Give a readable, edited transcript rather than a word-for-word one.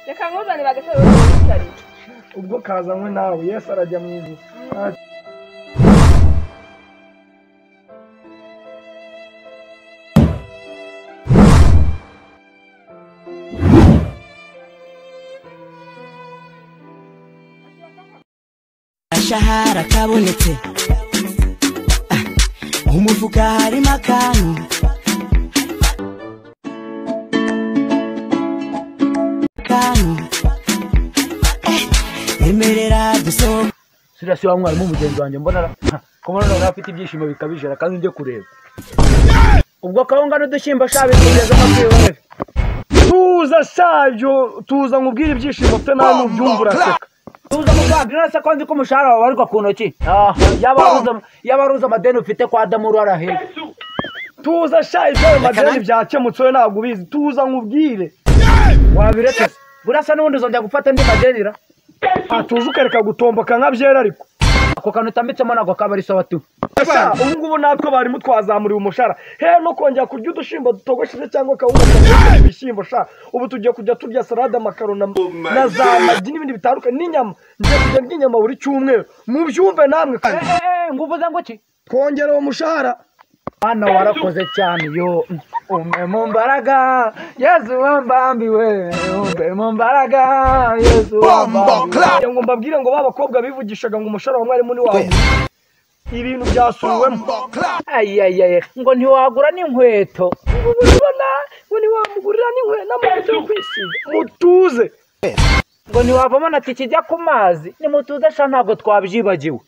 reka nkuzanira agatebe k'umukari ubwo kazanywe nawe Yesu arajya mu ijuru Shahara kabonetse umufuka harimo akantu emerera duso Sirasi wa mwarimu mugenzi wanjye mbona ko mbona afite ibyishimo bikabije kandi nje kureba ubwo kawunga n'udushimba shabe kugeza amakwibore tuza sajo tuza ngubwira ibyishimo pe nawe mubyumvura seka tuza mugabira se kandi ko umushahara wawe ariko ku ntoki yabaruza amadeni ufite kwa Adamu rarahe tuza shaje madeni byakemutse we ntabwo ubizi tuza ngubwire wabiretse burasa n'ubundi uzongera gufata ndi madenira tuza ukareka gutomboka nka byera ariko ako kantu tambitsemo nako kabari sawa tu ubu ngubu natwe barimo twazamuriwe umushara he no kongera kurya udushimbo dutogosheje cyangwa kawunga ibishyimbo sha ubu tugiye kujya turya salade makarona na za magi n'ibindi bitandukanye n'inyama ngiye kujya ndya inyama buri cyumweru mubyumve namwe nguvuze ngo ki twongera uwo mushahara hano warakoze cyane yo umbe mu mbaraga Yesu wambambiwe umbe mu mbaraga Yesu wambambiwe ngo mbabwire ngo babakobwa bivugishaga ngo umushahara wa mwarimu ni wawe ibintu byasubiwemo ayayaye ngo ntiwagura n'inkweto ubona ngo ntiwamugurira n'inkweto yo kwisiga mutuze ngo ntiwavamo na tiki ijya ku mazi nimutuze sha ntabwo twabyibagiwe